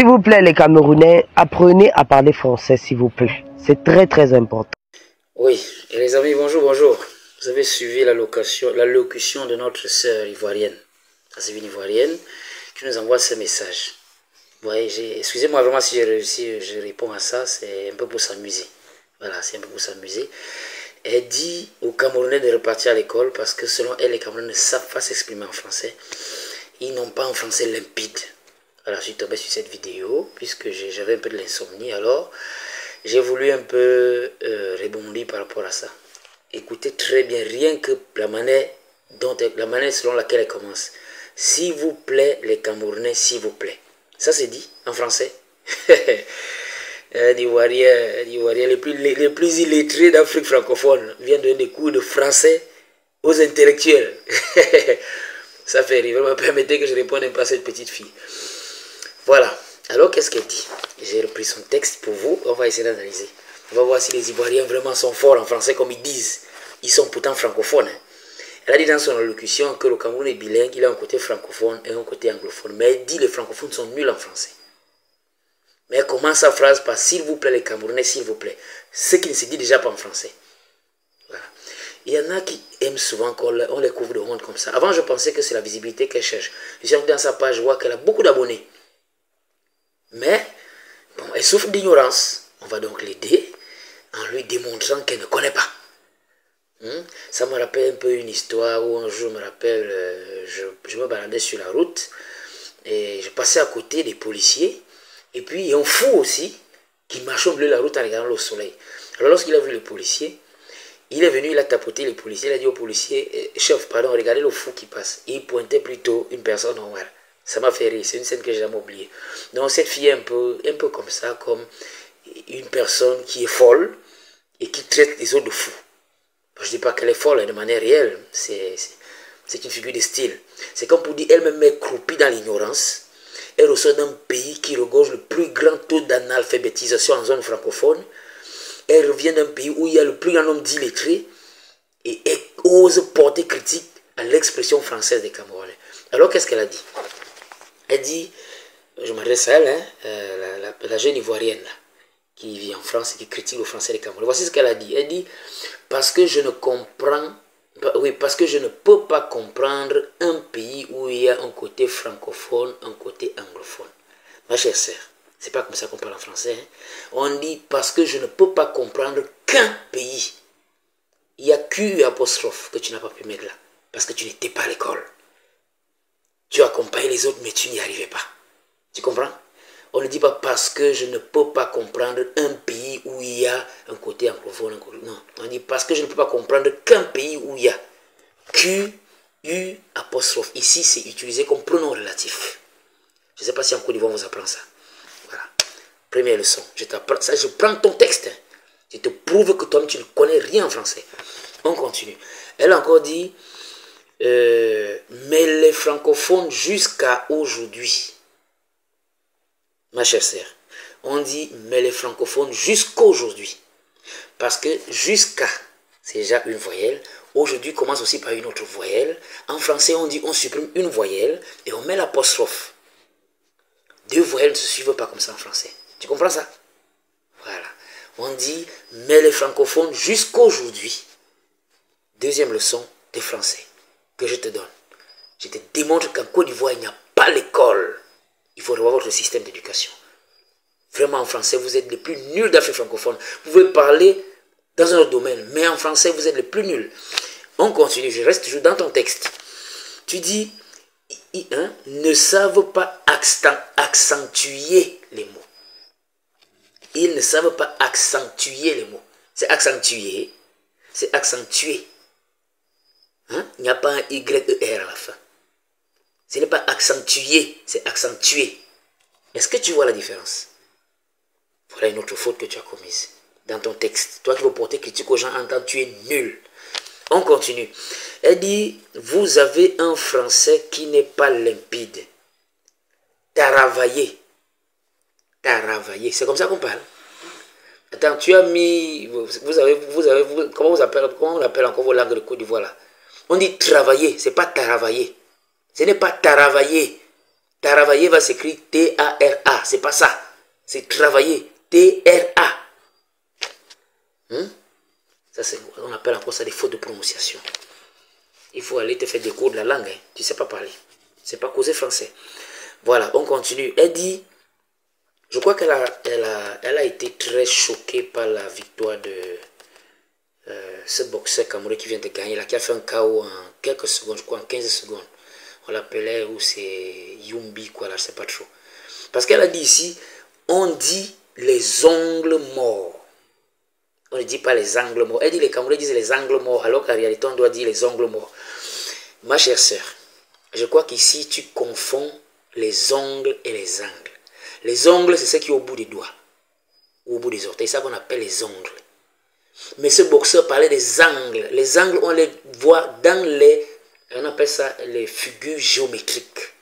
S'il vous plaît, les Camerounais, apprenez à parler français, s'il vous plaît. C'est très, très important. Oui, et les amis, bonjour, bonjour. Vous avez suivi l'allocution de notre sœur ivoirienne, la civile ivoirienne, qui nous envoie ce message. Ouais, excusez-moi vraiment si j'ai réussi, je réponds à ça, c'est un peu pour s'amuser. Voilà, c'est un peu pour s'amuser. Elle dit aux Camerounais de repartir à l'école parce que selon elle, les Camerounais ne savent pas s'exprimer en français. Ils n'ont pas un français limpide. Voilà, je suis tombé sur cette vidéo puisque j'avais un peu de l'insomnie. Alors, j'ai voulu un peu rebondir par rapport à ça. Écoutez très bien, rien que la manière selon laquelle elle commence. S'il vous plaît, les Camerounais, s'il vous plaît. Ça c'est dit en français. L'Ivoirien les plus illettrés d'Afrique francophone vient donner des cours de français aux intellectuels. Ça fait rire. Vraiment, permettez que je réponde un peu à cette petite fille. Voilà. Alors, qu'est-ce qu'elle dit? J'ai repris son texte pour vous. On va essayer d'analyser. On va voir si les Ivoiriens vraiment sont forts en français comme ils disent. Ils sont pourtant francophones. Hein. Elle a dit dans son allocution que le Cameroun est bilingue, il a un côté francophone et un côté anglophone. Mais elle dit que les francophones sont nuls en français. Mais elle commence sa phrase par s'il vous plaît les Camerounais, s'il vous plaît. Ce qui ne se dit déjà pas en français. Voilà. Il y en a qui aiment souvent qu'on les couvre de honte comme ça. Avant, je pensais que c'est la visibilité qu'elle cherche. Je suis dans sa page, je vois qu'elle a beaucoup d'abonnés. Mais, bon, elle souffre d'ignorance. On va donc l'aider en lui démontrant qu'elle ne connaît pas. Ça me rappelle un peu une histoire où un jour, je me rappelle, je me baladais sur la route et je passais à côté des policiers. Et puis, il y a un fou aussi qui marchait au milieu de la route en regardant le soleil. Alors, lorsqu'il a vu le policier, il est venu, il a tapoté les policiers. Il a dit au policier, chef, pardon, regardez le fou qui passe. Et il pointait plutôt une personne en noir. Ça m'a fait rire, c'est une scène que j'ai jamais oubliée. Donc, cette fille est un peu comme ça, comme une personne qui est folle et qui traite les autres de fous. Je ne dis pas qu'elle est folle de manière réelle, c'est une figure de style. C'est comme pour dire, elle-même est croupie dans l'ignorance. Elle ressort d'un pays qui regorge le plus grand taux d'analphabétisation en zone francophone. Elle revient d'un pays où il y a le plus grand nombre d'illettrés et elle ose porter critique à l'expression française des Camerounais. Alors qu'est-ce qu'elle a dit? Elle dit, je m'adresse à elle, hein, la jeune ivoirienne là, qui vit en France et qui critique le français des Camerounais. Voici ce qu'elle a dit. Elle dit, parce que je ne peux pas comprendre un pays où il y a un côté francophone, un côté anglophone. Ma chère sœur, c'est pas comme ça qu'on parle en français. Hein. On dit parce que je ne peux pas comprendre qu'un pays. Il y a Q apostrophe que tu n'as pas pu mettre là. Parce que tu n'étais pas à l'école. Tu accompagnes les autres, mais tu n'y arrivais pas. Tu comprends? On ne dit pas parce que je ne peux pas comprendre un pays où il y a un côté anglophone. Non, on dit parce que je ne peux pas comprendre qu'un pays où il y a Q, U, apostrophe. Ici, c'est utilisé comme pronom relatif. Je ne sais pas si en Côte d'Ivoire, on vous apprend ça. Voilà. Première leçon. Je t'apprends ça. Je prends ton texte. Hein. Je te prouve que toi-même, tu ne connais rien en français. On continue. Elle a encore dit, mais les francophones jusqu'à aujourd'hui, ma chère sœur, on dit mais les francophones jusqu'à aujourd'hui. Parce que jusqu'à, c'est déjà une voyelle. Aujourd'hui commence aussi par une autre voyelle. En français, on dit on supprime une voyelle et on met l'apostrophe. Deux voyelles ne se suivent pas comme ça en français. Tu comprends ça? Voilà. On dit mais les francophones jusqu'à aujourd'hui. Deuxième leçon de français que je te donne. Je te démontre qu'en Côte d'Ivoire, il n'y a pas l'école. Il faut revoir votre système d'éducation. Vraiment, en français, vous êtes les plus nuls d'Afrique francophone. Vous pouvez parler dans un autre domaine, mais en français, vous êtes les plus nuls. On continue, je reste toujours dans ton texte. Tu dis, ne savent pas accentuer les mots. Ils ne savent pas accentuer les mots. C'est accentuer, c'est accentuer. Hein? Il n'y a pas un Y-E-R à la fin. Ce n'est pas accentuer, c'est accentuer. Est-ce que tu vois la différence? Voilà une autre faute que tu as commise dans ton texte. Toi qui veux porter critique aux gens en tant que tu es nul. On continue. Elle dit, vous avez un français qui n'est pas limpide. Taravaillé. Taravaillé. C'est comme ça qu'on parle. Attends, tu as mis... comment on appelle encore vos langues de Côte d'Ivoire là? On dit travailler, c'est pas taravailler. Ce n'est pas taravailler. Taravailler va s'écrire T-A-R-A. ça, c'est pas ça. C'est travailler. T-R-A. Ça, on appelle encore ça des fautes de prononciation. Il faut aller te faire des cours de la langue. Hein. Tu ne sais pas parler. Tu ne sais pas causer français. Voilà, on continue. Elle dit, je crois qu'elle a été très choquée par la victoire de ce boxeur camerounais qui vient de gagner, là, qui a fait un KO en quelques secondes, je crois en 15 secondes. On l'appelait, ou c'est Yumbi, quoi, là, je ne sais pas trop. Parce qu'elle a dit ici, on dit les ongles morts. On ne dit pas les angles morts. Elle dit les Camerounais disent les angles morts, alors qu'en réalité, on doit dire les ongles morts. Ma chère sœur, je crois qu'ici, tu confonds les ongles et les angles. Les ongles, c'est ce qui est au bout des doigts, ou au bout des orteils. C'est ça qu'on appelle les ongles. Mais ce boxeur parlait des angles. Les angles, on les voit dans les, on appelle ça les figures géométriques.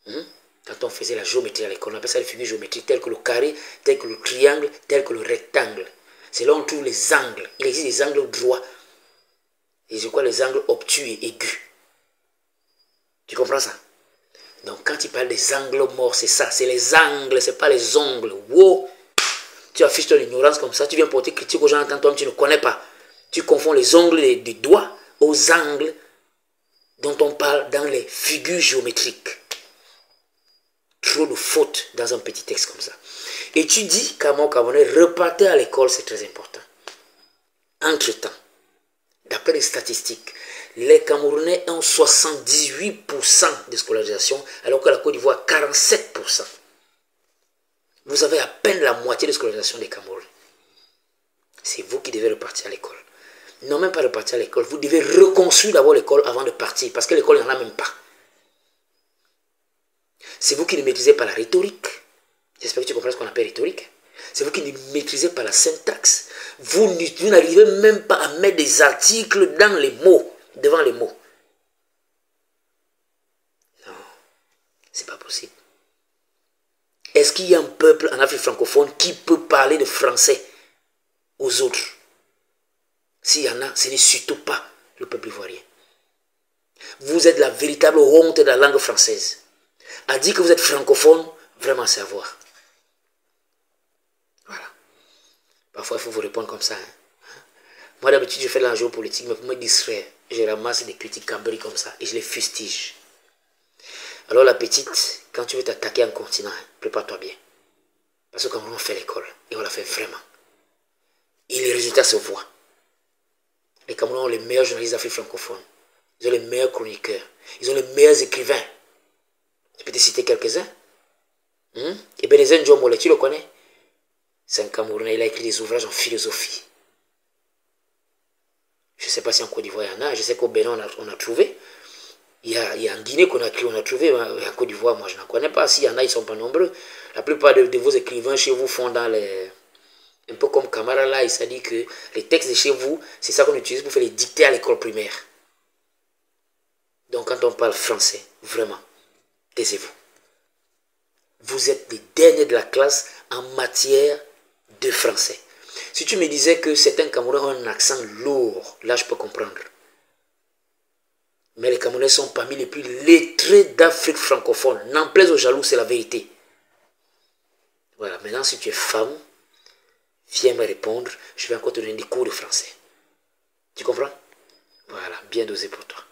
Quand on faisait la géométrie à l'école, on appelle ça les figures géométriques, telles que le carré, telles que le triangle, telles que le rectangle. C'est là où on trouve les angles. Il existe des angles droits. Et je crois les angles obtus et aigus. Tu comprends ça? Donc quand il parle des angles morts, c'est ça. C'est les angles, c'est pas les ongles. Wow! Tu affiches ton ignorance comme ça. Tu viens porter critique aux gens en toi tu ne connais pas. Tu confonds les ongles des doigts aux angles dont on parle dans les figures géométriques. Trop de fautes dans un petit texte comme ça. Et tu dis qu'à mon Camerounais, repartir à l'école, c'est très important. Entre-temps, d'après les statistiques, les Camerounais ont 78% de scolarisation, alors que la Côte d'Ivoire, 47%. Vous avez à peine la moitié de scolarisation des Camerounais. C'est vous qui devez repartir à l'école. Non, même pas repartir à l'école. Vous devez reconstruire d'abord l'école avant de partir, parce que l'école, il n'y en a même pas. C'est vous qui ne maîtrisez pas la rhétorique. J'espère que tu comprends ce qu'on appelle rhétorique. C'est vous qui ne maîtrisez pas la syntaxe. Vous n'arrivez même pas à mettre des articles dans les mots, devant les mots. Non, c'est pas possible. Est-ce qu'il y a un peuple en Afrique francophone qui peut parler de français aux autres? S'il y en a, ce n'est surtout pas le peuple ivoirien. Vous êtes la véritable honte de la langue française. À dire que vous êtes francophone, vraiment c'est à voir. Voilà. Parfois, il faut vous répondre comme ça. Moi, d'habitude, je fais de la géopolitique, mais pour me distraire, je ramasse des critiques cabris comme ça et je les fustige. Alors, la petite, quand tu veux t'attaquer à un continent, prépare-toi bien. Parce que quand on fait l'école, et on la fait vraiment, et les résultats se voient. Les Camerounais ont les meilleurs journalistes d'Afrique francophone. Ils ont les meilleurs chroniqueurs. Ils ont les meilleurs écrivains. Je peux te citer quelques-uns. Et Benezen Ndiomole, tu le connais? C'est un Camerounais, il a écrit des ouvrages en philosophie. Je ne sais pas si en Côte d'Ivoire il y en a. Je sais qu'au Bénin, on a trouvé. Il y a en Guinée qu'on a trouvé. En Côte d'Ivoire, moi, je n'en connais pas. S'il y en a, ils ne sont pas nombreux. La plupart de vos écrivains chez vous font dans les... Un peu comme Camara là, il s'est dit que les textes de chez vous, c'est ça qu'on utilise pour faire les dictées à l'école primaire. Donc quand on parle français, vraiment, taisez-vous. Vous êtes les derniers de la classe en matière de français. Si tu me disais que certains Camerounais ont un accent lourd, là je peux comprendre. Mais les Camerounais sont parmi les plus lettrés d'Afrique francophone. N'en plaise aux jaloux, c'est la vérité. Voilà, maintenant si tu es femme, viens me répondre, je vais encore te donner des cours de français. Tu comprends? Voilà, bien dosé pour toi.